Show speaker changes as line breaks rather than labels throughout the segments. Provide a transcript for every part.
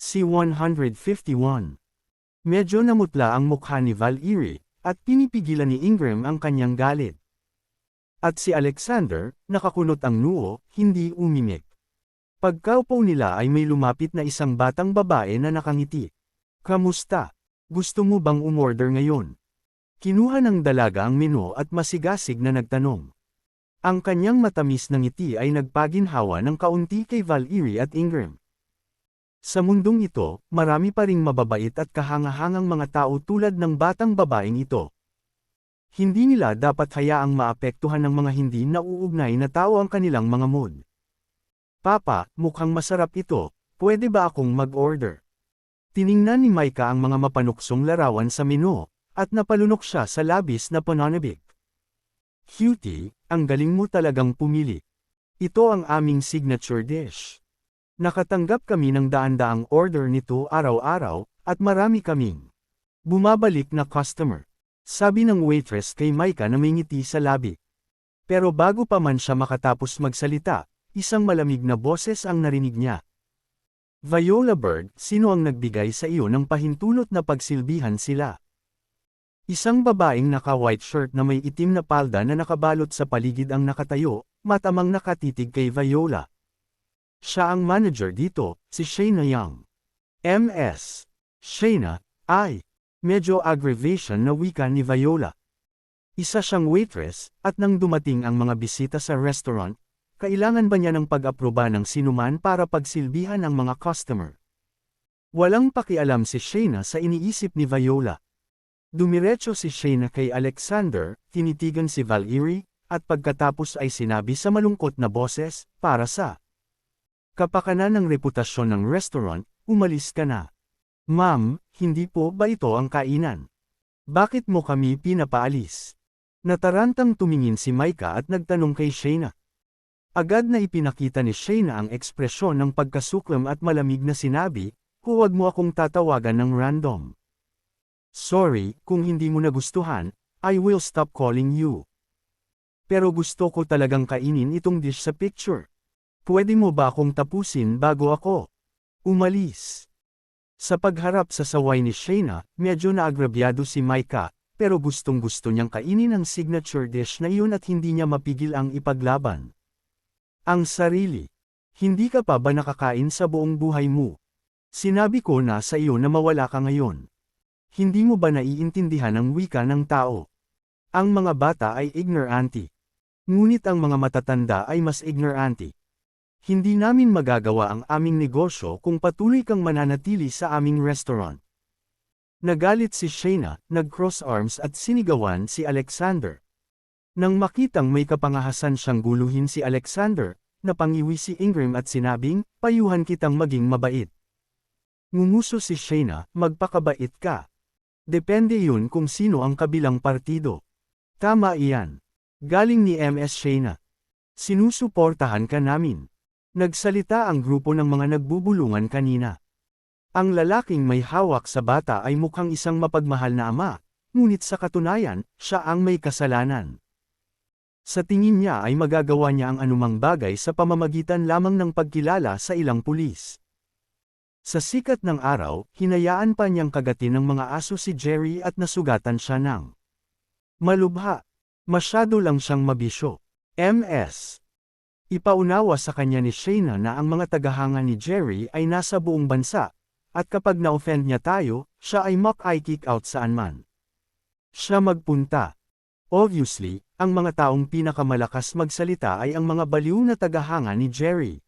C-151. Medyo namutla ang mukha ni Valerie, at pinipigilan ni Ingram ang kanyang galit. At si Alexander, nakakunot ang noo, hindi umimik. Pagkaupo nila ay may lumapit na isang batang babae na nakangiti. Kamusta? Gusto mo bang umorder ngayon? Kinuha ng dalaga ang menu at masigasig na nagtanong. Ang kanyang matamis na ngiti ay nagpaginhawa ng kaunti kay Valerie at Ingram. Sa mundong ito, marami pa ring mababait at kahangahangang mga tao tulad ng batang babaeng ito. Hindi nila dapat hayaang maapektuhan ng mga hindi nauugnay na tao ang kanilang mga mood. Papa, mukhang masarap ito, pwede ba akong mag-order? Tiningnan ni Micah ang mga mapanuksong larawan sa menu, at napalunok siya sa labis na pananabik. Cutie, ang galing mo talagang pumili. Ito ang aming signature dish. Nakatanggap kami ng daan-daang order nito araw-araw, at marami kaming bumabalik na customer. Sabi ng waitress kay Micah na may ngiti sa labi. Pero bago pa man siya makatapos magsalita, isang malamig na boses ang narinig niya. Viola Bird, sino ang nagbigay sa iyo ng pahintulot na pagsilbihan sila? Isang babaeng naka-white shirt na may itim na palda na nakabalot sa paligid ang nakatayo, matamang nakatitig kay Viola. Siya ang manager dito, si Shayna Young. MS. Shayna, ay. Medyo aggravation na wika ni Viola. Isa siyang waitress, at nang dumating ang mga bisita sa restaurant, kailangan ba niya ng pag-aproba ng sinuman para pagsilbihan ang mga customer? Walang pakialam si Shayna sa iniisip ni Viola. Dumiretso si Shayna kay Alexander, tinitigan si Valerie, at pagkatapos ay sinabi sa malungkot na boses, para sa kapakanan ng reputasyon ng restaurant, umalis ka na. Ma'am, hindi po ba ito ang kainan? Bakit mo kami pinapaalis? Natarantang tumingin si Micah at nagtanong kay Shayna. Agad na ipinakita ni Shayna ang ekspresyon ng pagkasuklam at malamig na sinabi, huwag mo akong tatawagan ng random. Sorry, kung hindi mo nagustuhan, I will stop calling you. Pero gusto ko talagang kainin itong dish sa picture. Pwede mo ba akong tapusin bago ako umalis? Sa pagharap sa saway ni Shayna, medyo naagrabyado si Micah, pero gustong-gusto niyang kainin ang signature dish na iyon at hindi niya mapigil ang ipaglaban ang sarili. Hindi ka pa ba nakakain sa buong buhay mo? Sinabi ko na sa iyo na mawala ka ngayon. Hindi mo ba naiintindihan ang wika ng tao? Ang mga bata ay ignorante. Ngunit ang mga matatanda ay mas ignorante. Hindi namin magagawa ang aming negosyo kung patuloy kang mananatili sa aming restaurant. Nagalit si Shayna, nag-cross arms at sinigawan si Alexander. Nang makitang may kapangahasan siyang guluhin si Alexander, napangiwi si Ingram at sinabing, payuhan kitang maging mabait. Ngumuso si Shayna, magpakabait ka. Depende yun kung sino ang kabilang partido. Tama iyan. Galing ni MS Shayna. Sinusuportahan ka namin. Nagsalita ang grupo ng mga nagbubulungan kanina. Ang lalaking may hawak sa bata ay mukhang isang mapagmahal na ama, ngunit sa katunayan, siya ang may kasalanan. Sa tingin niya ay magagawa niya ang anumang bagay sa pamamagitan lamang ng pagkilala sa ilang pulis. Sa sikat ng araw, hinayaan pa niyang kagatin ng mga aso si Jerry at nasugatan siya ng malubha. Masyado lang siyang mabisyo. MS. Ipaunawa sa kanya ni Shayna na ang mga tagahanga ni Jerry ay nasa buong bansa, at kapag na-offend niya tayo, siya ay mock-eye-kick out saan man siya magpunta. Obviously, ang mga taong pinakamalakas magsalita ay ang mga baliw na tagahanga ni Jerry.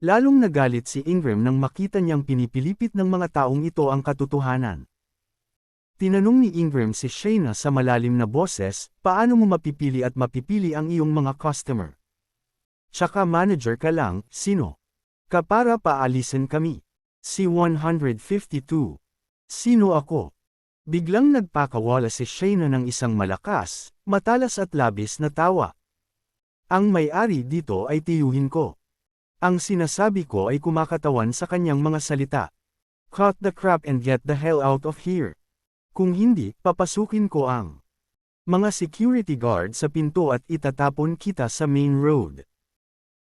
Lalong nagalit si Ingram nang makita niyang pinipilipit ng mga taong ito ang katotohanan. Tinanong ni Ingram si Shayna sa malalim na boses, paano mo mapipili at mapipili ang iyong mga customer? Tsaka manager ka lang, sino ka para paalisin kami? C-152. Sino ako? Biglang nagpakawala si Shayna ng isang malakas, matalas at labis na tawa. Ang may-ari dito ay tiyuhin ko. Ang sinasabi ko ay kumakatawan sa kanyang mga salita. Cut the crap and get the hell out of here. Kung hindi, papasukin ko ang mga security guard sa pinto at itatapon kita sa main road.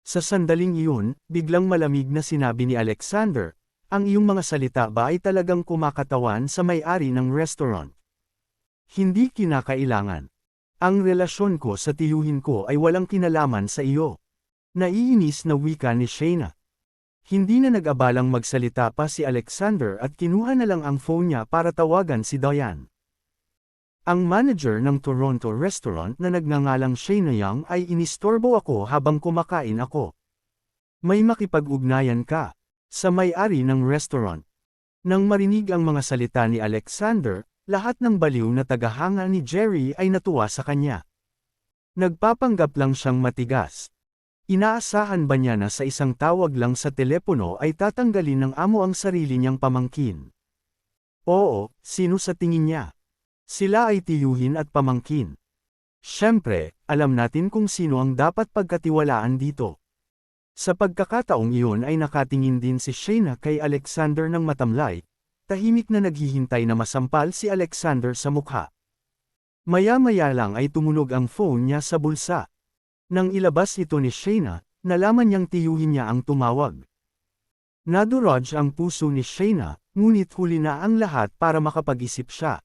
Sa sandaling iyon, biglang malamig na sinabi ni Alexander, Ang iyong mga salita ba ay talagang kumakatawan sa may-ari ng restaurant? Hindi kinakailangan. Ang relasyon ko sa tiyuhin ko ay walang kinalaman sa iyo. Naiinis na wika ni Shayna. Hindi na nag-abalang magsalita pa si Alexander at kinuha na lang ang phone niya para tawagan si Diane. Ang manager ng Toronto restaurant na nagngangalang Shayna Young ay inistorbo ako habang kumakain ako. May makipag-ugnayan ka sa may-ari ng restaurant. Nang marinig ang mga salita ni Alexander, lahat ng baliw na tagahanga ni Jerry ay natuwa sa kanya. Nagpapanggap lang siyang matigas. Inaasahan ba niya na sa isang tawag lang sa telepono ay tatanggalin ng amo ang sarili niyang pamangkin? Oo, sino sa tingin niya? Sila ay tiyuhin at pamangkin. Siyempre, alam natin kung sino ang dapat pagkatiwalaan dito. Sa pagkakataong iyon ay nakatingin din si Shayna kay Alexander ng matamlay, tahimik na naghihintay na masampal si Alexander sa mukha. Maya-maya lang ay tumunog ang phone niya sa bulsa. Nang ilabas ito ni Shayna, nalaman niyang tiyuhin niya ang tumawag. Nadurog ang puso ni Shayna, ngunit huli na ang lahat para makapag-isip siya.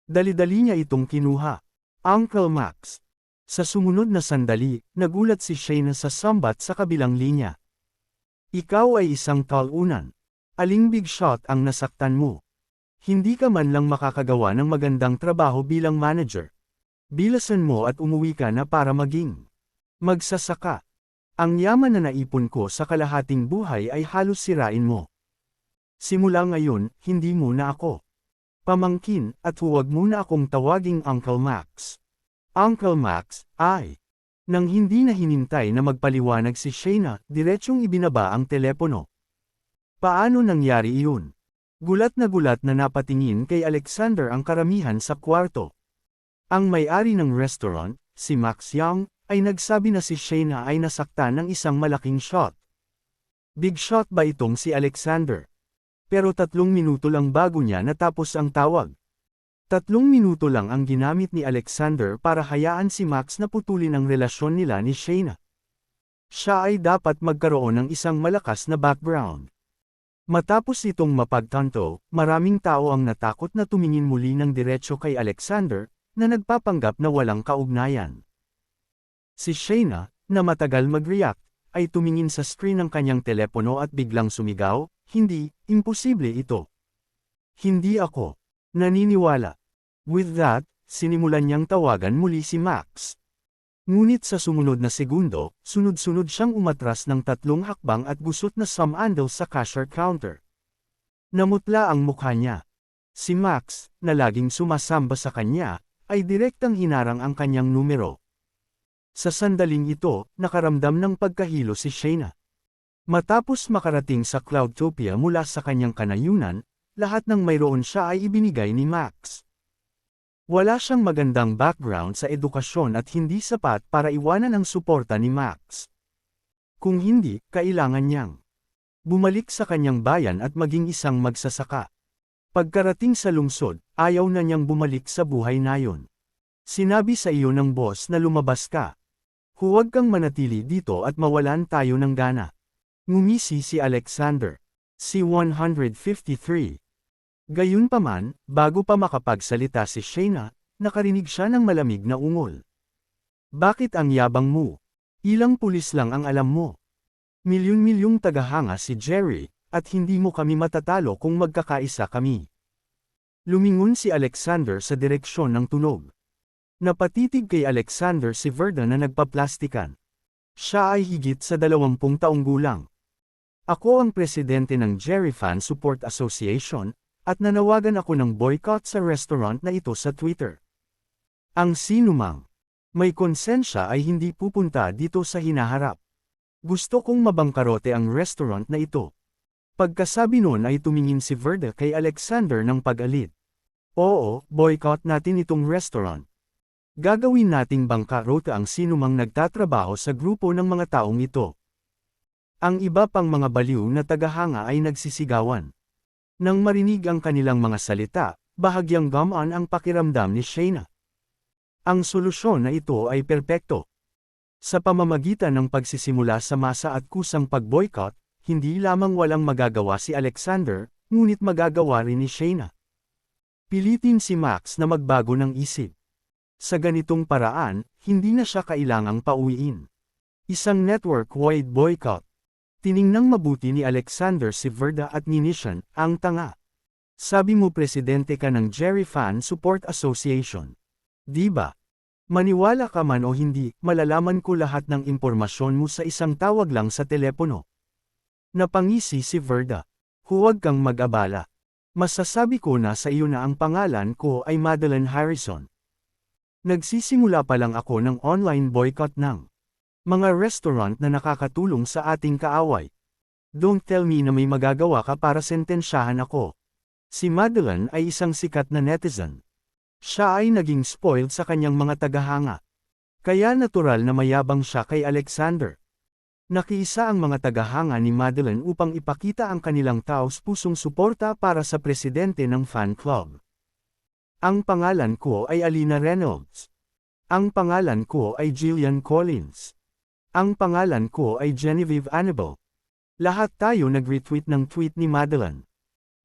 Dali-dali niya itong kinuha. Uncle Max. Sa sumunod na sandali, nagulat si Shayna sa sambat sa kabilang linya. Ikaw ay isang talunan. Aling big shot ang nasaktan mo? Hindi ka man lang makakagawa ng magandang trabaho bilang manager. Bilasan mo at umuwi ka na para maging magsasaka. Ang yaman na naipon ko sa kalahating buhay ay halos sirain mo. Simula ngayon, hindi mo na ako pamangkin, at huwag mo na akong tawaging Uncle Max. Uncle Max, ay. Nang hindi na hinintay na magpaliwanag si Shayna, diretsyong ibinaba ang telepono. Paano nangyari iyon? Gulat na napatingin kay Alexander ang karamihan sa kwarto. Ang may-ari ng restaurant, si Max Young, ay nagsabi na si Shayna ay nasaktan ng isang malaking shot. Big shot ba itong si Alexander? Pero 3 minuto lang bago niya natapos ang tawag. 3 minuto lang ang ginamit ni Alexander para hayaan si Max na putulin ang relasyon nila ni Shayna. Siya ay dapat magkaroon ng isang malakas na background. Matapos itong mapagtanto, maraming tao ang natakot na tumingin muli ng diretsyo kay Alexander, na nagpapanggap na walang kaugnayan. Si Shayna, na matagal mag-react, ay tumingin sa screen ng kanyang telepono at biglang sumigaw, "Hindi, imposible ito. Hindi ako naniniwala." With that, sinimulan niyang tawagan muli si Max. Ngunit sa sumunod na segundo, sunod-sunod siyang umatras ng 3 hakbang at gusot na sumandal sa cashier counter. Namutla ang mukha niya. Si Max, na laging sumasamba sa kanya, ay direktang hinarang ang kanyang numero. Sa sandaling ito, nakaramdam ng pagkahilo si Shayna. Matapos makarating sa Cloudtopia mula sa kanyang kanayunan, lahat ng mayroon siya ay ibinigay ni Max. Wala siyang magandang background sa edukasyon at hindi sapat para iwanan ang suporta ni Max. Kung hindi, kailangan niyang bumalik sa kanyang bayan at maging isang magsasaka. Pagkarating sa lungsod, ayaw na niyang bumalik sa buhay na yon. Sinabi sa iyo ng boss na lumabas ka. Huwag kang manatili dito at mawalan tayo ng gana. Ngumisi si Alexander. C-153. Gayunpaman, bago pa makapagsalita si Shayna, nakarinig siya ng malamig na ungol. Bakit ang yabang mo? Ilang pulis lang ang alam mo. Milyon-milyong tagahanga si Jerry, at hindi mo kami matatalo kung magkakaisa kami. Lumingon si Alexander sa direksyon ng tunog. Napatitig kay Alexander si Verda na nagpaplastikan. Siya ay higit sa 20 taong gulang. Ako ang presidente ng Jerry Fan Support Association, at nanawagan ako ng boycott sa restaurant na ito sa Twitter. Ang sinumang may konsensya ay hindi pupunta dito sa hinaharap. Gusto kong mabangkarote ang restaurant na ito. Pagkasabi noon ay tumingin si Verda kay Alexander ng pag-alit. Oo, boycott natin itong restaurant. Gagawin nating bangkarota ang sinumang nagtatrabaho sa grupo ng mga taong ito. Ang iba pang mga baliw na tagahanga ay nagsisigawan. Nang marinig ang kanilang mga salita, bahagyang gumaan ang pakiramdam ni Shayna. Ang solusyon na ito ay perpekto. Sa pamamagitan ng pagsisimula sa masa at kusang pag-boycott, hindi lamang walang magagawa si Alexander, ngunit magagawa rin ni Shayna. Pilitin si Max na magbago ng isip. Sa ganitong paraan, hindi na siya kailangang pauwiin. Isang network-wide boycott. Tiningnang mabuti ni Alexander si Verda at ni Nishan, ang tanga. Sabi mo presidente ka ng Jerry Fan Support Association. Di ba? Maniwala ka man o hindi, malalaman ko lahat ng impormasyon mo sa isang tawag lang sa telepono. Napangisi si Verda. Huwag kang mag-abala. Masasabi ko na sa iyo na ang pangalan ko ay Madeline Harrison. Nagsisimula pa lang ako ng online boycott ng mga restaurant na nakakatulong sa ating kaaway. Don't tell me na may magagawa ka para sentensyahan ako. Si Madeline ay isang sikat na netizen. Siya ay naging spoiled sa kanyang mga tagahanga. Kaya natural na mayabang siya kay Alexander. Nakiisa ang mga tagahanga ni Madeline upang ipakita ang kanilang taos-pusong suporta para sa presidente ng fan club. Ang pangalan ko ay Alina Reynolds. Ang pangalan ko ay Jillian Collins. Ang pangalan ko ay Genevieve Annabel. Lahat tayo nag-retweet ng tweet ni Madeline.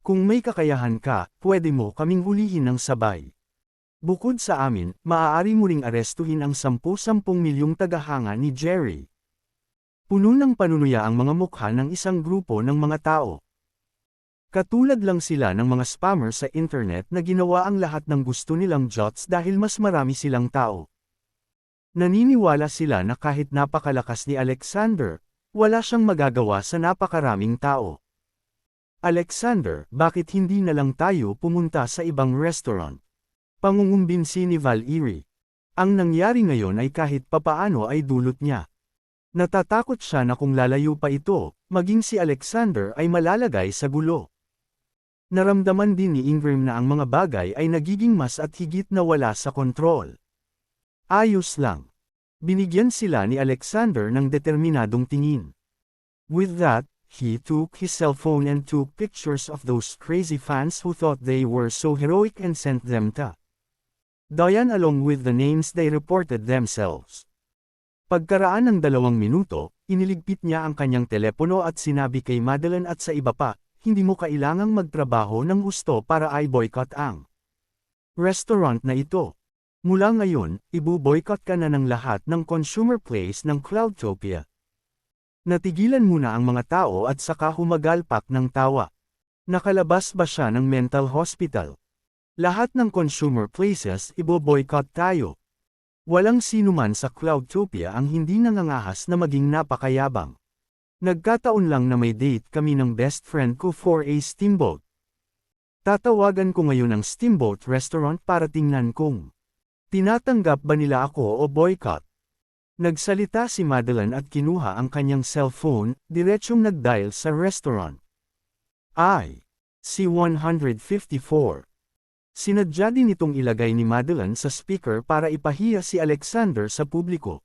Kung may kakayahan ka, pwede mo kaming hulihin ng sabay. Bukod sa amin, maaari mo ring arestuhin ang 10 milyong tagahanga ni Jerry. Puno ng panunuya ang mga mukha ng isang grupo ng mga tao. Katulad lang sila ng mga spammer sa internet na ginawa ang lahat ng gusto nilang jots dahil mas marami silang tao. Naniniwala sila na kahit napakalakas ni Alexander, wala siyang magagawa sa napakaraming tao. Alexander, bakit hindi na lang tayo pumunta sa ibang restaurant? Pangungumbinsi ni Val Iri. Ang nangyari ngayon ay kahit papaano ay dulot niya. Natatakot siya na kung lalayo pa ito, maging si Alexander ay malalagay sa gulo. Naramdaman din ni Ingram na ang mga bagay ay nagiging mas at higit na wala sa kontrol. Ayos lang. Binigyan sila ni Alexander ng determinadong tingin. With that, he took his cell phone and took pictures of those crazy fans who thought they were so heroic and sent them to Diane along with the names they reported themselves. Pagkaraan ng 2 minuto, iniligpit niya ang kanyang telepono at sinabi kay Madeline at sa iba pa, hindi mo kailangang magtrabaho ng gusto para i-boycott ang restaurant na ito. Mula ngayon, ibu-boycott ka na ng lahat ng consumer place ng Cloudtopia. Natigilan muna ang mga tao at saka humagalpak ng tawa. Nakalabas ba siya ng mental hospital? Lahat ng consumer places ibo-boycott tayo. Walang sinuman sa Cloudtopia ang hindi nangangahas na maging napakayabang. Nagkataon lang na may date kami ng best friend ko for a steamboat. Tatawagan ko ngayon ang steamboat restaurant para tingnan kung tinatanggap ba nila ako o boycott. Nagsalita si Madeline at kinuha ang kanyang cellphone, diretsyong nag-dial sa restaurant. C-154. Sinadya din itong ilagay ni Madeline sa speaker para ipahiya si Alexander sa publiko.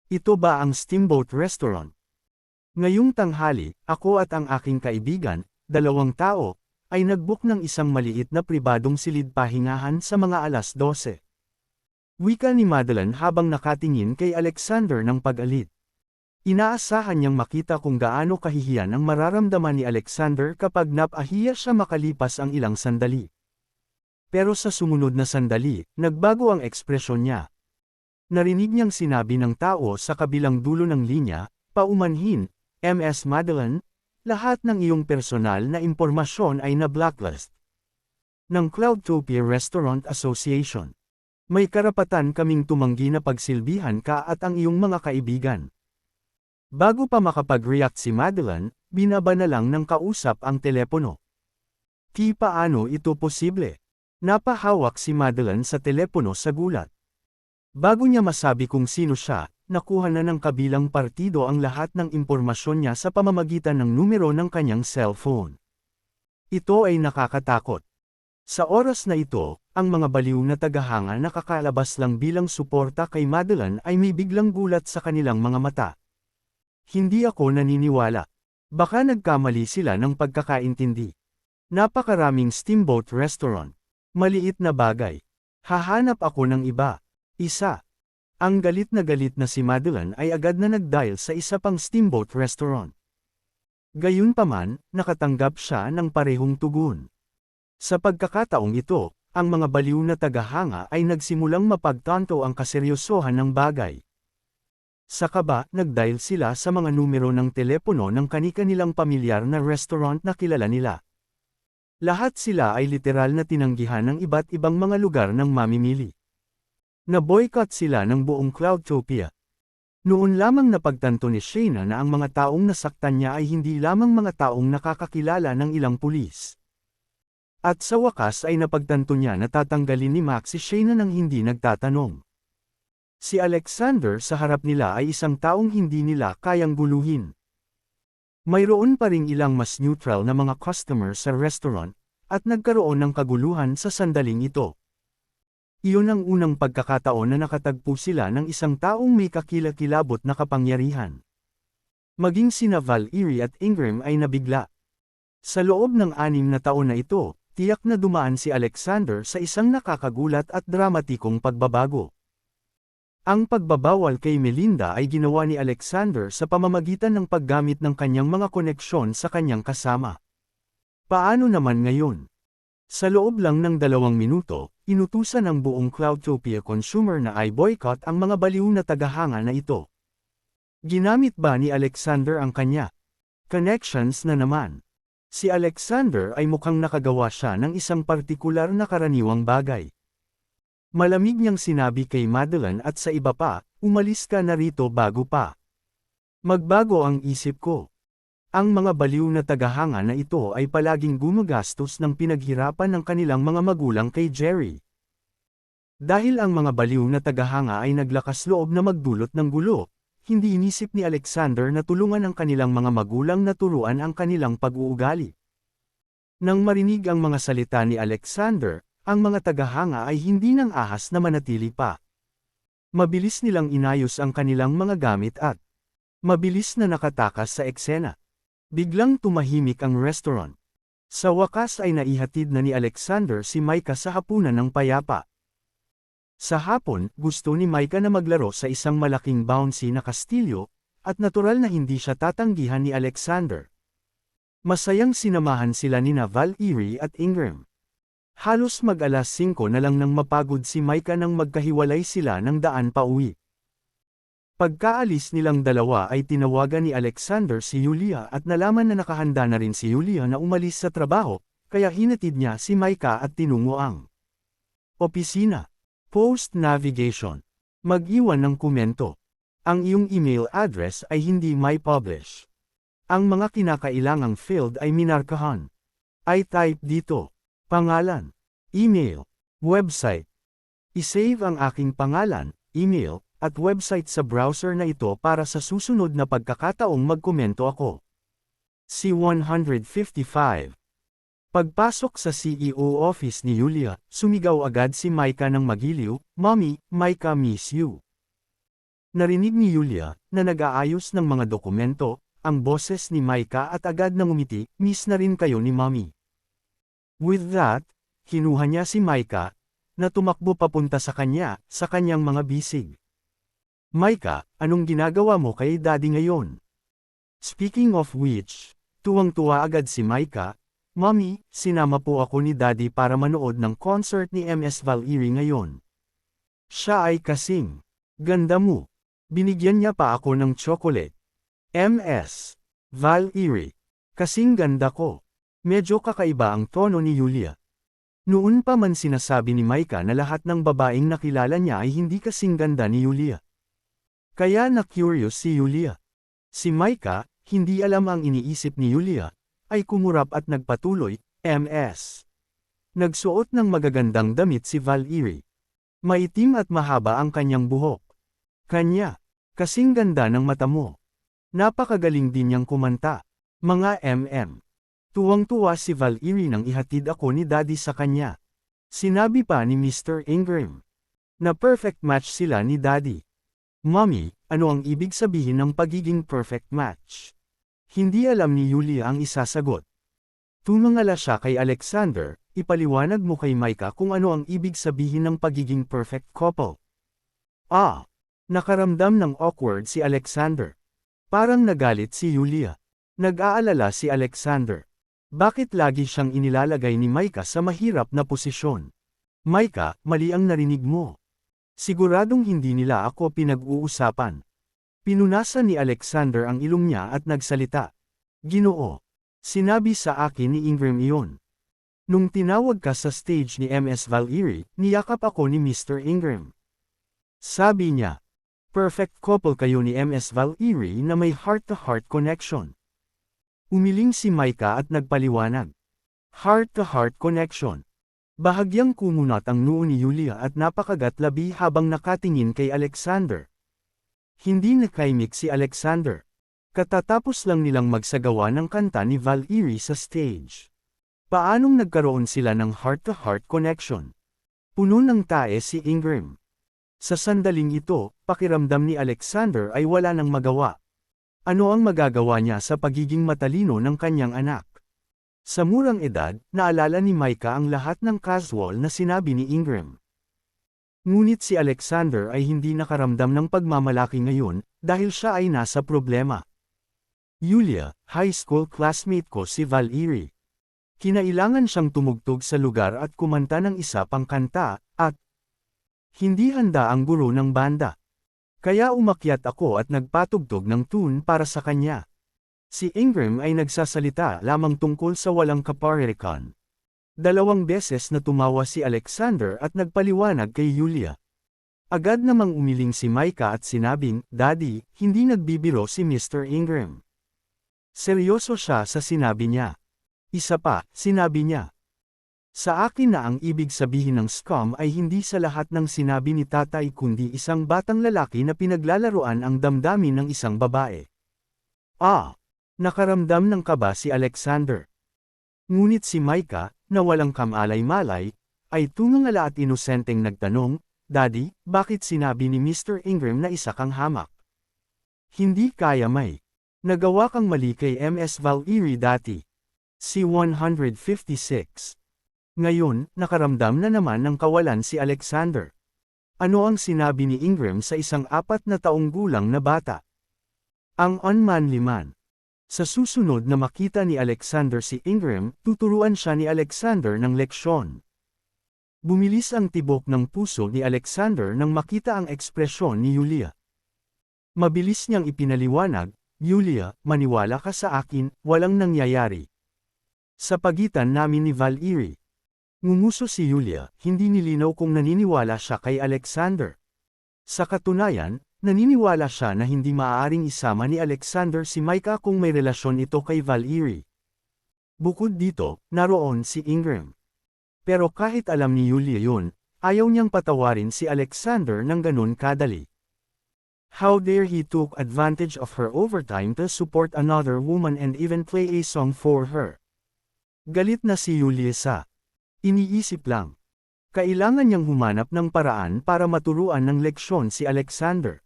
Ito ba ang Steamboat Restaurant? Ngayong tanghali, ako at ang aking kaibigan, 2 tao, ay nag-book ng isang maliit na pribadong silid-pahingahan sa mga alas 12. Wika ni Madeline habang nakatingin kay Alexander ng pag-alit. Inaasahan niyang makita kung gaano kahihiyan ang mararamdaman ni Alexander kapag napahiya siya makalipas ang ilang sandali. Pero sa sumunod na sandali, nagbago ang ekspresyon niya. Narinig niyang sinabi ng tao sa kabilang dulo ng linya, paumanhin, Ms. Madeline, lahat ng iyong personal na impormasyon ay na-blacklist ng Cloudtopia Restaurant Association. May karapatan kaming tumanggi na pagsilbihan ka at ang iyong mga kaibigan. Bago pa makapag-react si Madeline, binaba na lang ng kausap ang telepono. Paano ito posible? Napahawak si Madeline sa telepono sa gulat. Bago niya masabi kung sino siya, nakuha na ng kabilang partido ang lahat ng impormasyon niya sa pamamagitan ng numero ng kanyang cellphone. Ito ay nakakatakot. Sa oras na ito, ang mga baliw na tagahanga na kakalabas lang bilang suporta kay Madeline ay may biglang gulat sa kanilang mga mata. Hindi ako naniniwala. Baka nagkamali sila ng pagkakaintindi. Napakaraming steamboat restaurant. Maliit na bagay. Hahanap ako ng iba. Isa. Ang galit na si Madeline ay agad na nag-dial sa isa pang steamboat restaurant. Gayunpaman, nakatanggap siya ng parehong tugon. Sa pagkakataong ito, ang mga baliw na tagahanga ay nagsimulang mapagtanto ang kaseryosohan ng bagay. Sa kaba, nagdial sila sa mga numero ng telepono ng kani-kanilang pamilyar na restaurant na kilala nila. Lahat sila ay literal na tinanggihan ng iba't ibang mga lugar ng mamimili. Na-boycott sila ng buong Cloudtopia. Noon lamang napagtanto ni Shayna na ang mga taong nasaktan niya ay hindi lamang mga taong nakakakilala ng ilang pulis. At sa wakas ay napagtanto niya na tatanggalin ni Max si Shayna nang hindi nagtatanong. Si Alexander sa harap nila ay isang taong hindi nila kayang guluhin. Mayroon pa ring ilang mas neutral na mga customer sa restaurant, at nagkaroon ng kaguluhan sa sandaling ito. Iyon ang unang pagkakataon na nakatagpo sila ng isang taong may kakilakilabot na kapangyarihan. Maging sina Val-Iri at Ingram ay nabigla. Sa loob ng 6 na taon na ito, tiyak na dumaan si Alexander sa isang nakakagulat at dramatikong pagbabago. Ang pagbabawal kay Melinda ay ginawa ni Alexander sa pamamagitan ng paggamit ng kanyang mga koneksyon sa kanyang kasama. Paano naman ngayon? Sa loob lang ng 2 minuto, inutusan ng buong Cloudtopia consumer na i-boycott ang mga baliw na tagahanga na ito. Ginamit ba ni Alexander ang kanya connections na naman? Si Alexander ay mukhang nakagawa siya ng isang partikular na karaniwang bagay. Malamig niyang sinabi kay Madeline at sa iba pa, umalis ka na rito bago pa magbago ang isip ko. Ang mga baliw na tagahanga na ito ay palaging gumagastos ng pinaghirapan ng kanilang mga magulang kay Jerry. Dahil ang mga baliw na tagahanga ay naglakas loob na magdulot ng gulo, hindi inisip ni Alexander na tulungan ang kanilang mga magulang na turuan ang kanilang pag-uugali. Nang marinig ang mga salita ni Alexander, ang mga tagahanga ay hindi nang ahas na manatili pa. Mabilis nilang inayos ang kanilang mga gamit at mabilis na nakatakas sa eksena. Biglang tumahimik ang restaurant. Sa wakas ay naihatid na ni Alexander si Micah sa hapunan ng payapa. Sa hapon, gusto ni Micah na maglaro sa isang malaking bouncy na kastilyo, at natural na hindi siya tatanggihan ni Alexander. Masayang sinamahan sila nina Val-Iri at Ingram. Halos mag-alas 5 na lang nang mapagod si Micah nang magkahiwalay sila ng daan pauwi. Pagkaalis nilang dalawa ay tinawagan ni Alexander si Yulia at nalaman na nakahanda na rin si Yulia na umalis sa trabaho, kaya hinatid niya si Micah at tinungo ang opisina. Post navigation. Mag-iwan ng komento. Ang iyong email address ay hindi may publish. Ang mga kinakailangang field ay minarkahan. I-type dito. Pangalan, email, website. I-save ang aking pangalan, email, at website sa browser na ito para sa susunod na pagkakataong magkomento ako. C-155. Pagpasok sa CEO office ni Yulia, sumigaw agad si Micah ng magiliw, "Mommy, Micah miss you." Narinig ni Yulia, na nag-aayos ng mga dokumento, ang boses ni Micah at agad nang umiti, "Miss na rin kayo ni Mommy." With that, kinuha niya si Micah, na tumakbo papunta sa kanyang mga bisig. "Micah, anong ginagawa mo kay Daddy ngayon?" Speaking of which, tuwang-tuwa agad si Micah, "Mommy, sinama po ako ni Daddy para manood ng concert ni Ms. Val-Iri ngayon. Siya ay kasing ganda mo. Binigyan niya pa ako ng chocolate." "Ms. Val-Iri, kasing ganda ko." Medyo kakaiba ang tono ni Yulia. Noon pa man sinasabi ni Micah na lahat ng babaeng nakilala niya ay hindi kasing ganda ni Yulia. Kaya na-curious si Yulia. Si Micah, hindi alam ang iniisip ni Yulia, ay kumurap at nagpatuloy, "Ms. Nagsuot ng magagandang damit si Val-Iri. Maitim at mahaba ang kanyang buhok. Kanya, kasing ganda ng mata mo. Napakagaling din niyang kumanta. Mga MM." Tuwang-tuwa si Val-Iri nang ihatid ako ni Daddy sa kanya. Sinabi pa ni Mr. Ingram na perfect match sila ni Daddy. "Mommy, ano ang ibig sabihin ng pagiging perfect match?" Hindi alam ni Yulia ang isasagot. Tumangala siya kay Alexander, "Ipaliwanag mo kay Micah kung ano ang ibig sabihin ng pagiging perfect couple." Nakaramdam ng awkward si Alexander. Parang nagalit si Yulia. Nag-aalala si Alexander. Bakit lagi siyang inilalagay ni Micah sa mahirap na posisyon? Micah, mali ang narinig mo. Siguradong hindi nila ako pinag-uusapan. Pinunasan ni Alexander ang ilong niya at nagsalita. Ginoo. Sinabi sa akin ni Ingram iyon. Nung tinawag ka sa stage ni Ms. Valerie, niyakap ako ni Mr. Ingram. Sabi niya, perfect couple kayo ni Ms. Valerie na may heart-to-heart connection. Umiling si Micah at nagpaliwanag. Heart-to-heart connection. Bahagyang kumunat ang noo ni Yulia at napakagatlabi habang nakatingin kay Alexander. Hindi nakaimik si Alexander. Katatapos lang nilang magsagawa ng kanta ni Valerie sa stage. Paanong nagkaroon sila ng heart-to-heart connection? Puno ng tae si Ingram. Sa sandaling ito, pakiramdam ni Alexander ay wala nang magawa. Ano ang magagawa niya sa pagiging matalino ng kanyang anak? Sa murang edad, naalala ni Micah ang lahat ng casual na sinabi ni Ingram. Ngunit si Alexander ay hindi nakaramdam ng pagmamalaki ngayon, dahil siya ay nasa problema. Yulia, high school classmate ko si Valerie. Kinailangan siyang tumugtog sa lugar at kumanta ng isa pang kanta, at hindi handa ang guro ng banda. Kaya umakyat ako at nagpatugtog ng tune para sa kanya. Si Ingram ay nagsasalita lamang tungkol sa walang kaparehkan. 2 beses na tumawa si Alexander at nagpaliwanag kay Yulia. Agad namang umiling si Micah at sinabing, Daddy, hindi nagbibiro si Mr. Ingram. Seryoso siya sa sinabi niya. Isa pa, sinabi niya. Sa akin na ang ibig sabihin ng scum ay hindi sa lahat ng sinabi ni tatay kundi isang batang lalaki na pinaglalaruan ang damdamin ng isang babae. Nakaramdam ng kaba si Alexander. Ngunit si Micah, na walang kamalay-malay, ay tungangala at inosenteng nagtanong, Daddy, bakit sinabi ni Mr. Ingram na isa kang hamak? Hindi kaya may. Nagawa kang mali kay Ms. Valerie dati. C-156. Ngayon, nakaramdam na naman ng kawalan si Alexander. Ano ang sinabi ni Ingram sa isang 4 na taong gulang na bata? Ang unmanly man. Sa susunod na makita ni Alexander si Ingram, tuturuan siya ni Alexander ng leksyon. Bumilis ang tibok ng puso ni Alexander nang makita ang ekspresyon ni Yulia. Mabilis niyang ipinaliwanag, Yulia, maniwala ka sa akin, walang nangyayari. Sa pagitan namin ni Valerie. Ngumuso si Yulia, hindi nilinaw kung naniniwala siya kay Alexander. Sa katunayan, naniniwala siya na hindi maaaring isama ni Alexander si Micah kung may relasyon ito kay Valerie. Bukod dito, naroon si Ingram. Pero kahit alam ni Yulia yun, ayaw niyang patawarin si Alexander ng ganun kadali. How dare he took advantage of her overtime to support another woman and even play a song for her. Galit na si Yulia sa iniisip lang. Kailangan niyang humanap ng paraan para maturuan ng leksyon si Alexander.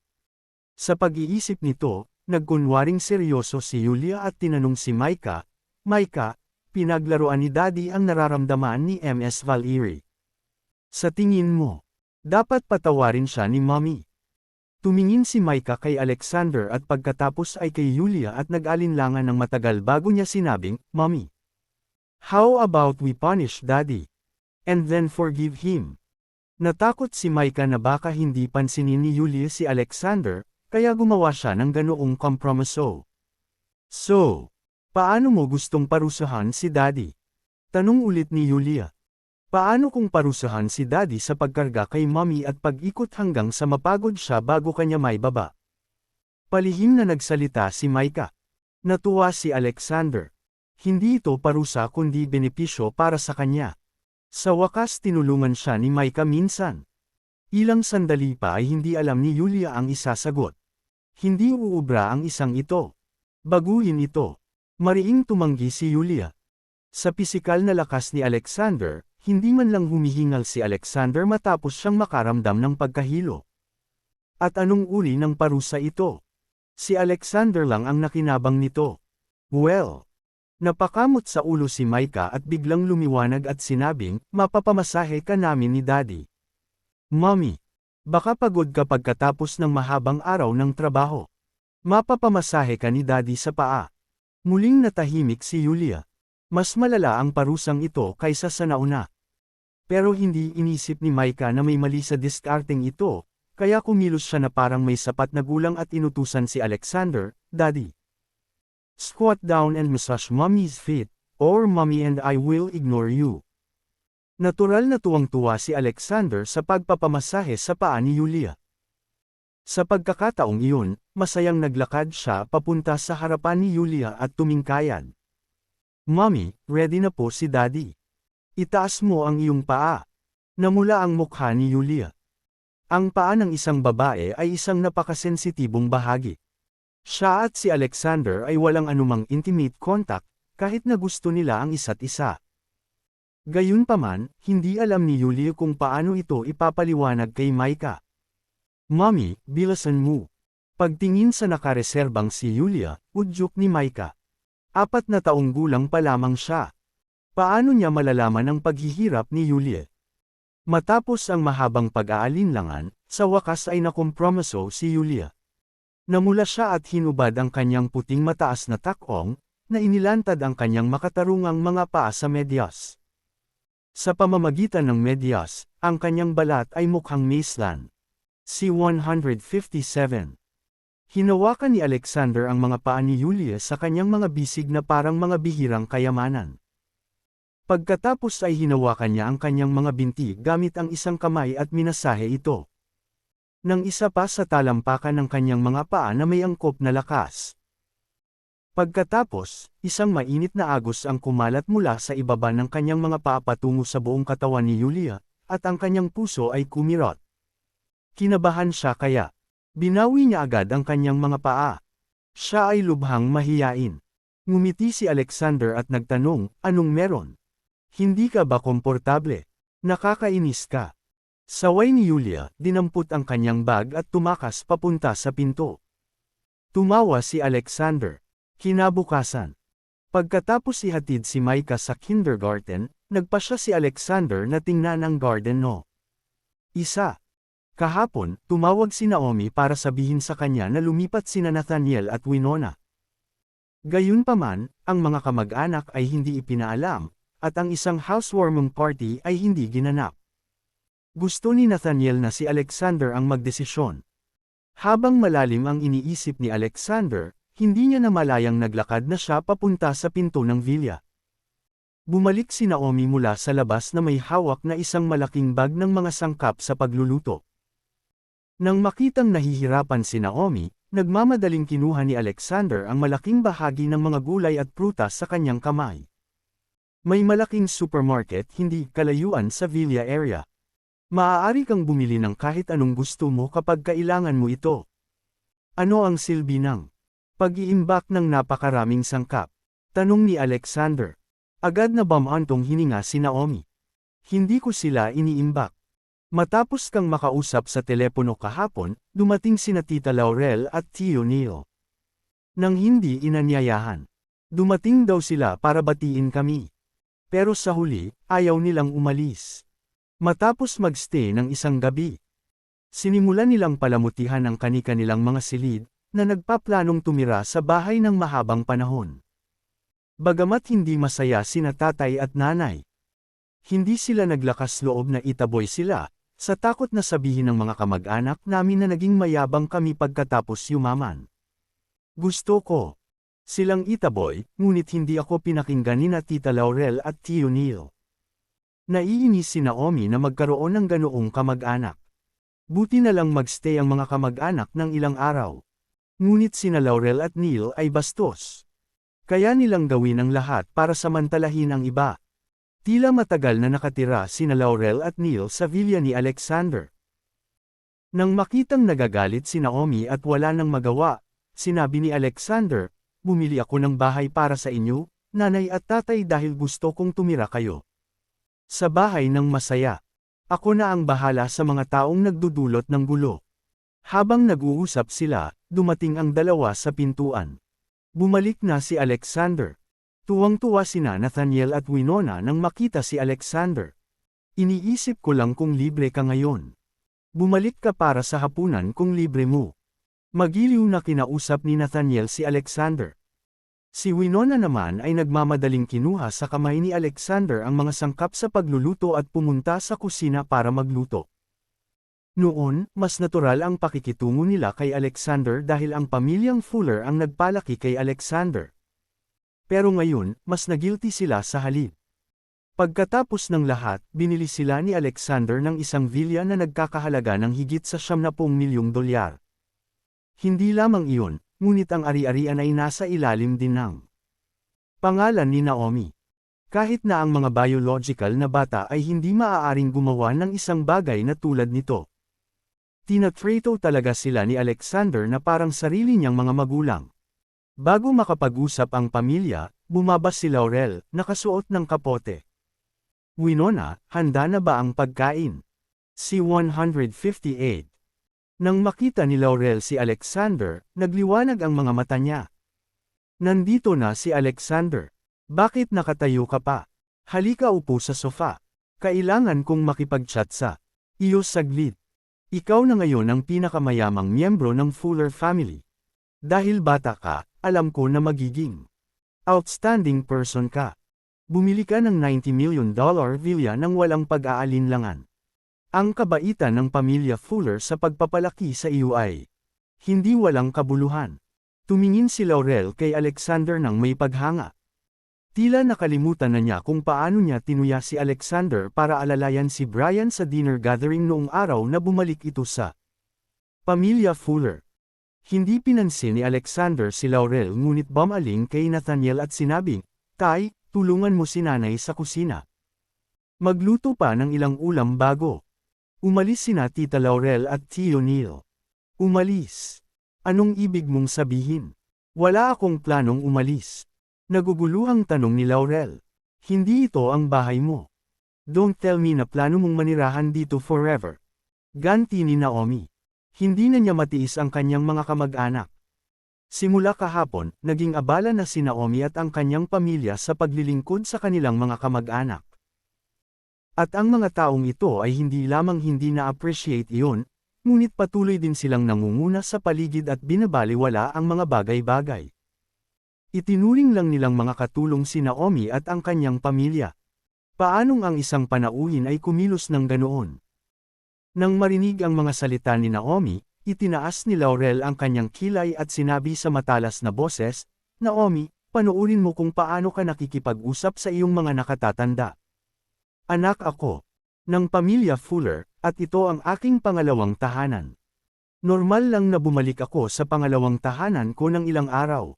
Sa pag-iisip nito, nagkunwaring seryoso si Yulia at tinanong si Micah, Micah, pinaglaruan ni Daddy ang nararamdaman ni Ms. Valerie. Sa tingin mo, dapat patawarin siya ni Mommy. Tumingin si Micah kay Alexander at pagkatapos ay kay Yulia at nag-alinlangan ng matagal bago niya sinabing, Mommy. How about we punish Daddy? And then forgive him. Natakot si Micah na baka hindi pansinin ni Yulia si Alexander, kaya gumawa siya ng ganoong kompromiso. So, paano mo gustong parusahan si Daddy? Tanong ulit ni Yulia. Paano kung parusahan si Daddy sa pagkarga kay Mommy at pag-ikot hanggang sa mapagod siya bago kanya may baba? Palihim na nagsalita si Micah. Natuwa si Alexander. Hindi ito parusa kundi benepisyo para sa kanya. Sa wakas tinulungan siya ni Micah minsan. Ilang sandali pa ay hindi alam ni Yulia ang isasagot. Hindi uubra ang isang ito. Baguhin ito. Mariing tumanggi si Yulia. Sa pisikal na lakas ni Alexander, hindi man lang humihingal si Alexander matapos siyang makaramdam ng pagkahilo. At anong uri ng parusa ito? Si Alexander lang ang nakinabang nito. Well, napakamot sa ulo si Micah at biglang lumiwanag at sinabing, mapapamasahe ka namin ni Daddy. Mommy, baka pagod ka pagkatapos ng mahabang araw ng trabaho. Mapapamasahe ka ni Daddy sa paa. Muling natahimik si Yulia. Mas malala ang parusang ito kaysa sa nauna. Pero hindi inisip ni Micah na may mali sa diskarteng ito, kaya kumilos siya na parang may sapat na gulang at inutusan si Alexander, "Daddy, squat down and massage mommy's feet, or mommy and I will ignore you." Natural na tuwang-tuwa si Alexander sa pagpapamasahe sa paa ni Yulia. Sa pagkakataong iyon, masayang naglakad siya papunta sa harapan ni Yulia at tumingkayad. "Mommy, ready na po si Daddy. Itaas mo ang iyong paa." Namula ang mukha ni Yulia. Ang paa ng isang babae ay isang napakasensitibong bahagi. Siya at si Alexander ay walang anumang intimate contact, kahit na gusto nila ang isa't isa. Gayunpaman, hindi alam ni Yulia kung paano ito ipapaliwanag kay Micah. "Mommy, bilasan mo." Pagtingin sa nakareserbang si Yulia, udyok ni Micah. 4 na taong gulang pa lamang siya. Paano niya malalaman ang paghihirap ni Yulia? Matapos ang mahabang pag-aalinlangan, sa wakas ay nakompromiso si Yulia. Namula siya at hinubad ang kanyang puting mataas na takong, na inilantad ang kanyang makatarungang mga paa sa medyas. Sa pamamagitan ng medyas, ang kanyang balat ay mukhang maceland. C-157. Hinawakan ni Alexander ang mga paa ni Yulia sa kanyang mga bisig na parang mga bihirang kayamanan. Pagkatapos ay hinawakan niya ang kanyang mga binti gamit ang isang kamay at minasahe ito. Nang isa pa sa talampakan ng kanyang mga paa na may angkop na lakas. Pagkatapos, isang mainit na agos ang kumalat mula sa ibaba ng kanyang mga paa patungo sa buong katawan ni Yulia, at ang kanyang puso ay kumirot. Kinabahan siya kaya. Binawi niya agad ang kanyang mga paa. Siya ay lubhang mahiyain. Ngumiti si Alexander at nagtanong, "Anong meron? Hindi ka ba komportable? Nakakainis ka." Saway ni Yulia, dinampot ang kanyang bag at tumakas papunta sa pinto. Tumawa si Alexander. Kinabukasan. Pagkatapos ihatid si Micah sa kindergarten, nagpasya si Alexander na tingnan ang garden no. 1. Kahapon, tumawag si Naomi para sabihin sa kanya na lumipat sina Nathaniel at Winona. Gayunpaman, ang mga kamag-anak ay hindi ipinaalam, at ang isang housewarming party ay hindi ginanap. Gusto ni Nathaniel na si Alexander ang magdesisyon. Habang malalim ang iniisip ni Alexander, hindi niya namalayang naglakad na siya papunta sa pinto ng villa. Bumalik si Naomi mula sa labas na may hawak na isang malaking bag ng mga sangkap sa pagluluto. Nang makitang nahihirapan si Naomi, nagmamadaling kinuha ni Alexander ang malaking bahagi ng mga gulay at prutas sa kanyang kamay. May malaking supermarket hindi kalayuan sa villa area. Maaari kang bumili ng kahit anong gusto mo kapag kailangan mo ito. Ano ang silbi ng pag-iimbak ng napakaraming sangkap? Tanong ni Alexander. Agad na bamantong hininga si Naomi. Hindi ko sila iniimbak. Matapos kang makausap sa telepono kahapon, dumating sina Tita Laurel at Tio Neil. Nang hindi inanyayahan. Dumating daw sila para batiin kami. Pero sa huli, ayaw nilang umalis. Matapos magstay ng isang gabi, sinimulan nilang palamutihan ang kani-kanilang mga silid, na nagpaplanong tumira sa bahay ng mahabang panahon. Bagamat hindi masaya sina tatay at nanay, hindi sila naglakas loob na itaboy sila, sa takot na sabihin ng mga kamag-anak namin na naging mayabang kami pagkatapos yumaman. Gusto ko silang itaboy, ngunit hindi ako pinakinggan ni Tita Laurel at Tio Neil. Naiinis si Naomi na magkaroon ng ganoong kamag-anak. Buti na lang magstay ang mga kamag-anak ng ilang araw. Ngunit sina Laurel at Neil ay bastos. Kaya nilang gawin ang lahat para samantalahin ang iba. Tila matagal na nakatira sina Laurel at Neil sa villa ni Alexander. Nang makitang nagagalit si Naomi at wala nang magawa, sinabi ni Alexander, "Bumili ako ng bahay para sa inyo, nanay at tatay dahil gusto kong tumira kayo sa bahay ng masaya. Ako na ang bahala sa mga taong nagdudulot ng gulo." Habang nag-uusap sila, dumating ang dalawa sa pintuan. Bumalik na si Alexander. Tuwang-tuwa sina Nathaniel at Winona nang makita si Alexander. "Iniisip ko lang kung libre ka ngayon. Bumalik ka para sa hapunan kung libre mo." Magiliw na kinausap ni Nathaniel si Alexander. Si Winona naman ay nagmamadaling kinuha sa kamay ni Alexander ang mga sangkap sa pagluluto at pumunta sa kusina para magluto. Noon, mas natural ang pakikitungo nila kay Alexander dahil ang pamilyang Fuller ang nagpalaki kay Alexander. Pero ngayon, mas nagilty sila sa halip. Pagkatapos ng lahat, binili sila ni Alexander ng isang villa na nagkakahalaga ng higit sa $70 milyong. Hindi lamang iyon, ngunit ang ari-arian ay nasa ilalim din ng pangalan ni Naomi. Kahit na ang mga biological na bata ay hindi maaaring gumawa ng isang bagay na tulad nito. Tinatrato talaga sila ni Alexander na parang sarili niyang mga magulang. Bago makapag-usap ang pamilya, bumaba si Laurel, nakasuot ng kapote. Winona, handa na ba ang pagkain? Si 158. Nang makita ni Laurel si Alexander, nagliwanag ang mga mata niya. Nandito na si Alexander. Bakit nakatayo ka pa? Halika upo sa sofa. Kailangan kong makipag-chat sa iyo saglit. Ikaw na ngayon ang pinakamayamang miyembro ng Fuller family. Dahil bata ka, alam ko na magiging outstanding person ka. Bumili ka ng $90 million villa nang walang pag-aalinlangan. Ang kabaitan ng pamilya Fuller sa pagpapalaki sa iyo ay hindi walang kabuluhan. Tumingin si Laurel kay Alexander nang may paghanga. Tila nakalimutan na niya kung paano niya tinuya si Alexander para alalayan si Brian sa dinner gathering noong araw na bumalik ito sa pamilya Fuller. Hindi pinansin ni Alexander si Laurel ngunit bumaling kay Nathaniel at sinabing, "Tay, tulungan mo si nanay sa kusina. Magluto pa ng ilang ulam bago." Umalis sina Tita Laurel at Tio Neil. Umalis? Anong ibig mong sabihin? Wala akong planong umalis. Naguguluhang tanong ni Laurel. Hindi ito ang bahay mo. Don't tell me na plano mong manirahan dito forever. Ganti ni Naomi. Hindi na niya matiis ang kanyang mga kamag-anak. Simula kahapon, naging abala na si Naomi at ang kanyang pamilya sa paglilingkod sa kanilang mga kamag-anak. At ang mga taong ito ay hindi lamang hindi na-appreciate iyon, ngunit patuloy din silang nangunguna sa paligid at binabaliwala ang mga bagay-bagay. Itinuring lang nilang mga katulong si Naomi at ang kanyang pamilya. Paanong ang isang panauhin ay kumilos ng ganoon? Nang marinig ang mga salita ni Naomi, itinaas ni Laurel ang kanyang kilay at sinabi sa matalas na boses, "Naomi, panoorin mo kung paano ka nakikipag-usap sa iyong mga nakatatanda. Anak ako ng pamilya Fuller, at ito ang aking pangalawang tahanan. Normal lang na bumalik ako sa pangalawang tahanan ko ng ilang araw.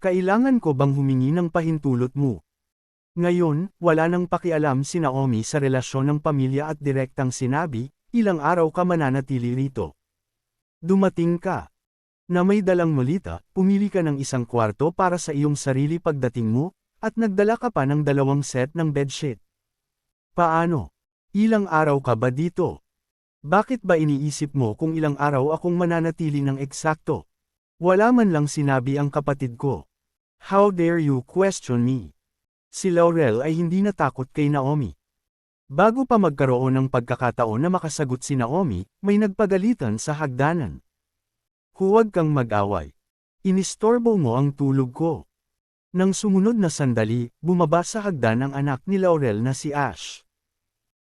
Kailangan ko bang humingi ng pahintulot mo?" Ngayon, wala nang pakialam si Naomi sa relasyon ng pamilya at direktang sinabi, "Ilang araw ka mananatili rito. Dumating ka na may dalang malita, pumili ka ng isang kwarto para sa iyong sarili pagdating mo, at nagdala ka pa ng 2 set ng bedsheet. Paano? Ilang araw ka ba dito? Bakit ba iniisip mo kung ilang araw akong mananatili ng eksakto? Wala man lang sinabi ang kapatid ko. How dare you question me?" Si Laurel ay hindi natakot kay Naomi. Bago pa magkaroon ng pagkakataon na makasagot si Naomi, may nagpagalitan sa hagdanan. "Huwag kang mag-away. Inistorbo mo ang tulog ko." Nang sumunod na sandali, bumaba sa hagdan ang anak ni Laurel na si Ash.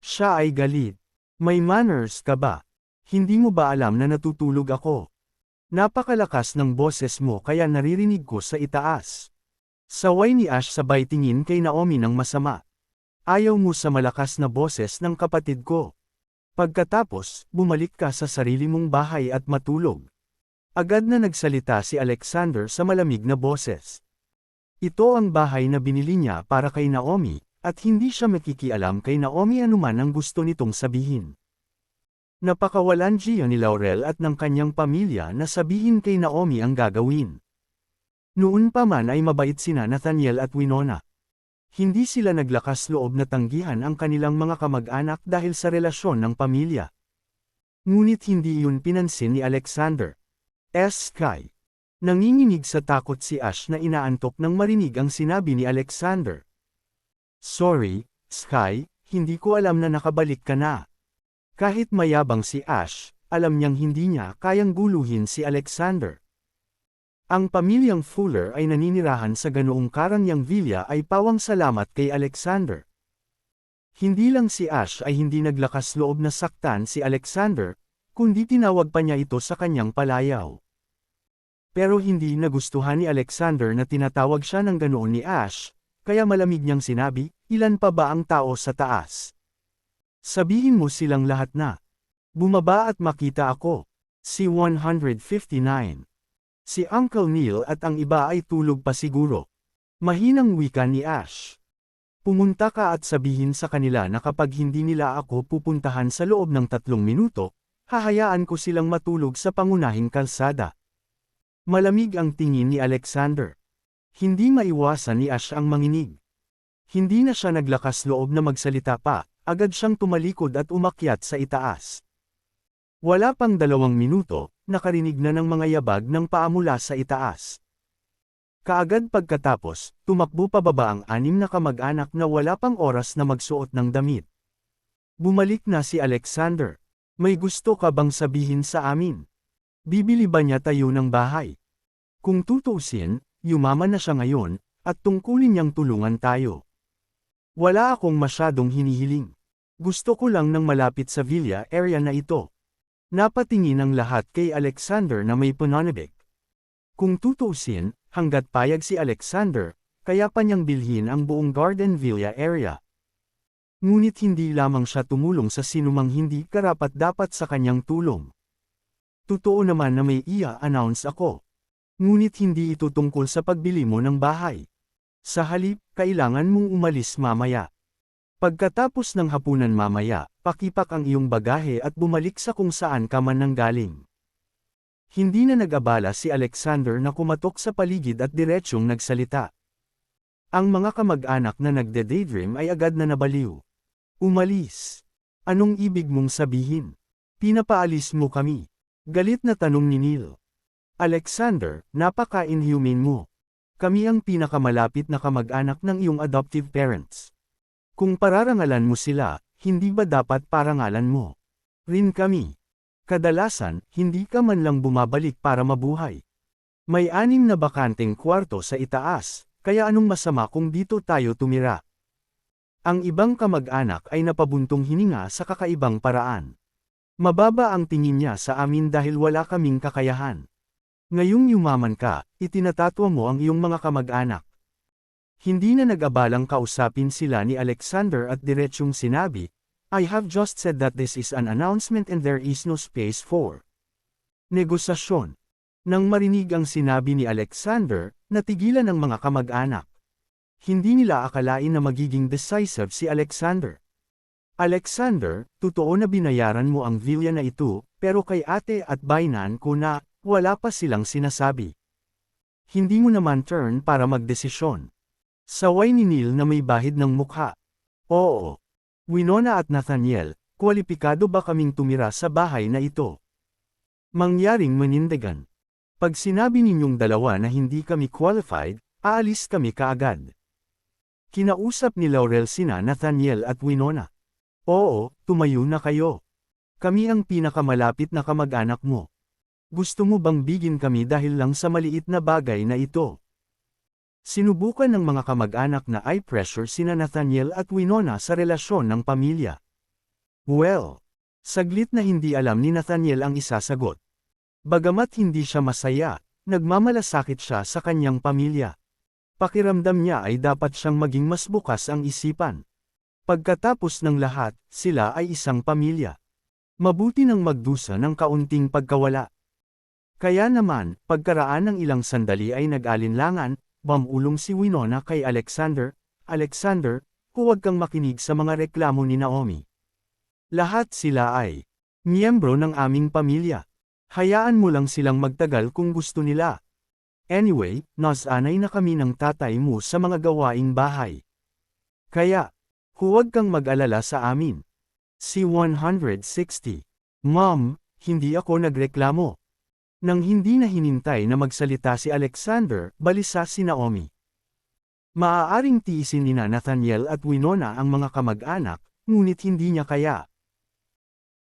Siya ay galit. "May manners ka ba? Hindi mo ba alam na natutulog ako? Napakalakas ng boses mo kaya naririnig ko sa itaas." Saway ni Ash sabay tingin kay Naomi ng masama. "Ayaw mo sa malakas na boses ng kapatid ko. Pagkatapos, bumalik ka sa sarili mong bahay at matulog." Agad na nagsalita si Alexander sa malamig na boses. Ito ang bahay na binili niya para kay Naomi, at hindi siya makikialam kay Naomi anuman ang gusto nitong sabihin. Napakawalan siya ni Laurel at ng kanyang pamilya na sabihin kay Naomi ang gagawin. Noon pa man ay mabait sina Nathaniel at Winona. Hindi sila naglakas loob na tanggihan ang kanilang mga kamag-anak dahil sa relasyon ng pamilya. Ngunit hindi iyon pinansin ni Alexander. Sky. Nanginginig sa takot si Ash na inaantok nang marinig ang sinabi ni Alexander. "Sorry, Sky, hindi ko alam na nakabalik ka na." Kahit mayabang si Ash, alam niyang hindi niya kayang guluhin si Alexander. Ang pamilyang Fuller ay naninirahan sa ganoong Karangyang Villa ay pawang salamat kay Alexander. Hindi lang si Ash ay hindi naglakas loob na saktan si Alexander, kundi tinawag pa niya ito sa kanyang palayaw. Pero hindi nagustuhan ni Alexander na tinatawag siya ng ganoon ni Ash, kaya malamig niyang sinabi, ilan pa ba ang tao sa taas? Sabihin mo silang lahat na. Bumaba at makita ako. Si 159. Si Uncle Neil at ang iba ay tulog pa siguro. Mahinang wika ni Ash. Pumunta ka at sabihin sa kanila na kapag hindi nila ako pupuntahan sa loob ng 3 minuto, hahayaan ko silang matulog sa pangunahing kalsada. Malamig ang tingin ni Alexander. Hindi maiwasan ni Ash ang manginig. Hindi na siya naglakas loob na magsalita pa, agad siyang tumalikod at umakyat sa itaas. Wala pang 2 minuto, nakarinig na ng mga yabag ng paa mula sa itaas. Kaagad pagkatapos, tumakbo pababa ang 6 na kamag-anak na wala pang oras na magsuot ng damit. Bumalik na si Alexander. May gusto ka bang sabihin sa amin? Bibili ba niya tayo ng bahay? Kung tutuusin, yumaman na siya ngayon, at tungkulin niyang tulungan tayo. Wala akong masyadong hinihiling. Gusto ko lang ng malapit sa villa area na ito. Napatingin ang lahat kay Alexander na may pananabik. Kung tutuusin, hanggat payag si Alexander, kaya pa niyang bilhin ang buong Garden Villa area. Ngunit hindi lamang siya tumulong sa sinumang hindi karapat-dapat sa kanyang tulong. Totoo naman na may i-announce ako. Ngunit hindi ito tungkol sa pagbili mo ng bahay. Sa halip, kailangan mong umalis mamaya. Pagkatapos ng hapunan mamaya, pakipak ang iyong bagahe at bumalik sa kung saan ka man nanggaling. Hindi na nag-abala si Alexander na kumatok sa paligid at diretsyong nagsalita. Ang mga kamag-anak na nagde-daydream ay agad na nabaliw. Umalis. Anong ibig mong sabihin? Pinapaalis mo kami. Galit na tanong ni Neil. Alexander, napaka-inhumane mo. Kami ang pinakamalapit na kamag-anak ng iyong adoptive parents. Kung pararangalan mo sila, hindi ba dapat parangalan mo rin kami? Kadalasan, hindi ka man lang bumabalik para mabuhay. May 6 na bakanteng kwarto sa itaas, kaya anong masama kung dito tayo tumira? Ang ibang kamag-anak ay napabuntong hininga sa kakaibang paraan. Mababa ang tingin niya sa amin dahil wala kaming kakayahan. Ngayong yumaman ka, itinatatwa mo ang iyong mga kamag-anak. Hindi na nag-abalang kausapin sila ni Alexander at diretsyong sinabi, I have just said that this is an announcement and there is no space for negosasyon. Nang marinig ang sinabi ni Alexander, natigilan ang mga kamag-anak. Hindi nila akalain na magiging decisive si Alexander. Alexander, totoo na binayaran mo ang villa na ito, pero kay ate at baynan ko na, wala pa silang sinasabi. Hindi mo naman turn para magdesisyon. Saway ni Neil na may bahid ng mukha. Oo. Winona at Nathaniel, kwalipikado ba kaming tumira sa bahay na ito? Mangyaring manindigan. Pag sinabi ninyong dalawa na hindi kami qualified, aalis kami kaagad. Kinausap ni Laurel sina Nathaniel at Winona. Oo, tumayo na kayo. Kami ang pinakamalapit na kamag-anak mo. Gusto mo bang bigin kami dahil lang sa maliit na bagay na ito? Sinubukan ng mga kamag-anak na i-pressure sina Nathaniel at Winona sa relasyon ng pamilya. Well, saglit na hindi alam ni Nathaniel ang isasagot. Bagamat hindi siya masaya, nagmamalasakit siya sa kanyang pamilya. Pakiramdam niya ay dapat siyang maging mas bukas ang isipan. Pagkatapos ng lahat, sila ay isang pamilya. Mabuti nang magdusa ng kaunting pagkawala. Kaya naman, pagkaraan ng ilang sandali ay nag-alinlangan, bumulong si Winona kay Alexander, Alexander, huwag kang makinig sa mga reklamo ni Naomi. Lahat sila ay miyembro ng aming pamilya. Hayaan mo lang silang magtagal kung gusto nila. Anyway, nasanay na kami ng tatay mo sa mga gawaing bahay. Kaya, huwag kang mag-alala sa amin. Si 160. Mom, hindi ako nagreklamo. Nang hindi na hinintay na magsalita si Alexander, balisa si Naomi. Maaaring tiisin ni Nathaniel at Winona ang mga kamag-anak, ngunit hindi niya kaya.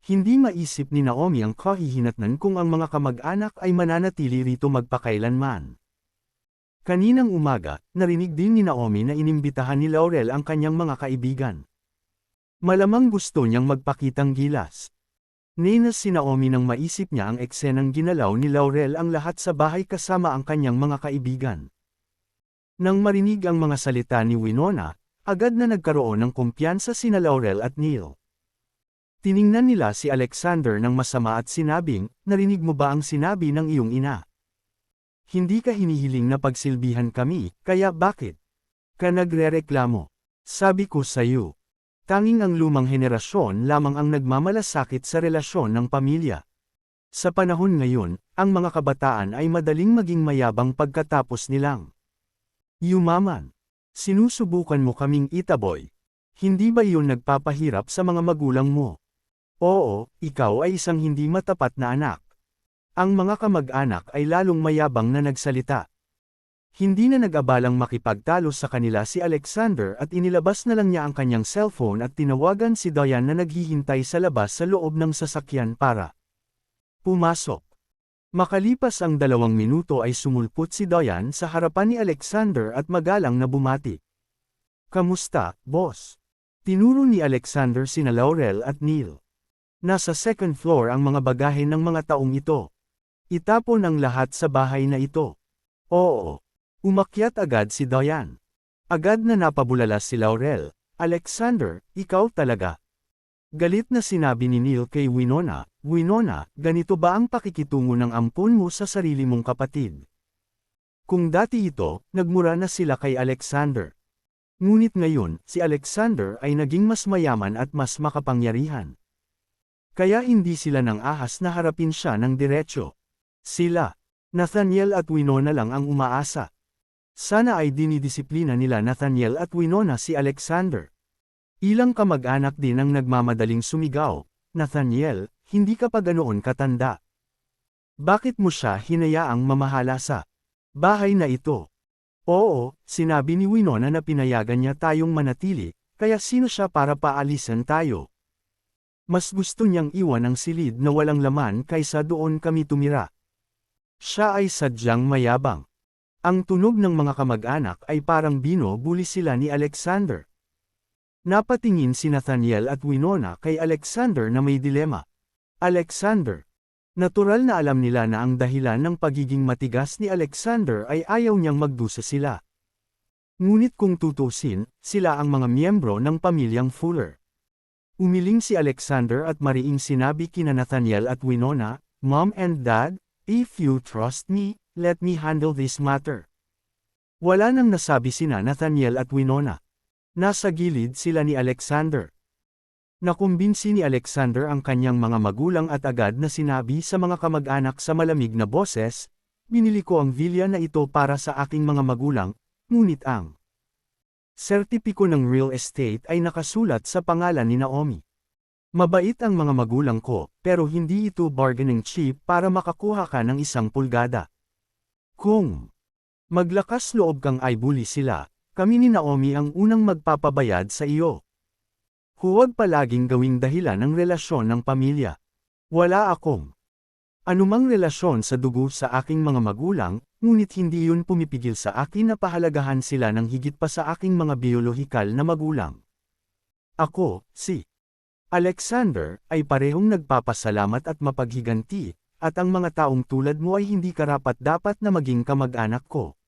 Hindi maisip ni Naomi ang kahihinatnan kung ang mga kamag-anak ay mananatili rito magpakailanman. Kaninang umaga, narinig din ni Naomi na inimbitahan ni Laurel ang kanyang mga kaibigan. Malamang gusto niyang magpakitang gilas. Nainis si Naomi nang maisip niya ang eksenang ginalaw ni Laurel ang lahat sa bahay kasama ang kanyang mga kaibigan. Nang marinig ang mga salita ni Winona, agad na nagkaroon ng kumpiyansa sina Laurel at Neil. Tiningnan nila si Alexander ng masama at sinabing, "Narinig mo ba ang sinabi ng iyong ina? Hindi ka hinihiling na pagsilbihan kami, kaya bakit ka nagrereklamo? Sabi ko sa iyo, tanging ang lumang henerasyon lamang ang nagmamalasakit sa relasyon ng pamilya. Sa panahon ngayon, ang mga kabataan ay madaling maging mayabang pagkatapos nilang yumaman. Sinusubukan mo kaming itaboy. Hindi ba iyon nagpapahirap sa mga magulang mo? Oo, ikaw ay isang hindi matapat na anak." Ang mga kamag-anak ay lalong mayabang na nagsalita. Hindi na nag-abalang makipagtalo sa kanila si Alexander at inilabas na lang niya ang kanyang cellphone at tinawagan si Diane na naghihintay sa labas sa loob ng sasakyan para pumasok. Makalipas ang 2 minuto ay sumulpot si Diane sa harapan ni Alexander at magalang na bumati. "Kamusta, boss?" Tinuro ni Alexander sina Laurel at Neil. Nasa second floor ang mga bagahe ng mga taong ito. Itapon ang lahat sa bahay na ito. Oo. Umakyat agad si Diane. Agad na napabulala si Laurel. "Alexander, ikaw talaga." Galit na sinabi ni Neil kay Winona, "Winona, ganito ba ang pakikitungo ng ampon mo sa sarili mong kapatid?" Kung dati ito, nagmura na sila kay Alexander. Ngunit ngayon, si Alexander ay naging mas mayaman at mas makapangyarihan. Kaya hindi sila nang ahas na harapin siya ng diretsyo. Sila, Nathaniel at Winona lang ang umaasa. Sana ay dinidisiplina nila Nathaniel at Winona si Alexander. Ilang kamag-anak din ang nagmamadaling sumigaw, "Nathaniel, hindi ka pa ganoon katanda. Bakit mo siya hinayaang mamahala sa bahay na ito?" Oo, sinabi ni Winona na pinayagan niya tayong manatili, kaya sino siya para paalisan tayo? Mas gusto niyang iwan ang silid na walang laman kaysa doon kami tumira. Siya ay sadyang mayabang. Ang tunog ng mga kamag-anak ay parang binubuli sila ni Alexander. Napatingin si Nathaniel at Winona kay Alexander na may dilema. Alexander. Natural na alam nila na ang dahilan ng pagiging matigas ni Alexander ay ayaw niyang magdusa sila. Ngunit kung tutusin, sila ang mga miyembro ng pamilyang Fuller. Umiling si Alexander at mariing sinabi kina Nathaniel at Winona, "Mom and Dad, if you trust me, let me handle this matter." Wala nang nasabi sina Nathaniel at Winona. Nasa gilid sila ni Alexander. Nakumbinsi ni Alexander ang kanyang mga magulang at agad na sinabi sa mga kamag-anak sa malamig na boses, "Binili ko ang villa na ito para sa aking mga magulang, ngunit ang sertipiko ng real estate ay nakasulat sa pangalan ni Naomi. Mabait ang mga magulang ko, pero hindi ito bargaining chip para makakuha ka ng 1 pulgada. Kung maglakas loob kang ay bully sila, kami ni Naomi ang unang magpapabayad sa iyo. Huwag palaging gawing dahilan ng relasyon ng pamilya. Wala akong anumang relasyon sa dugo sa aking mga magulang, ngunit hindi yun pumipigil sa akin na pahalagahan sila ng higit pa sa aking mga biolohikal na magulang. Ako, si Alexander, ay parehong nagpapasalamat at mapaghiganti, at ang mga taong tulad mo ay hindi karapat-dapat na maging kamag-anak ko."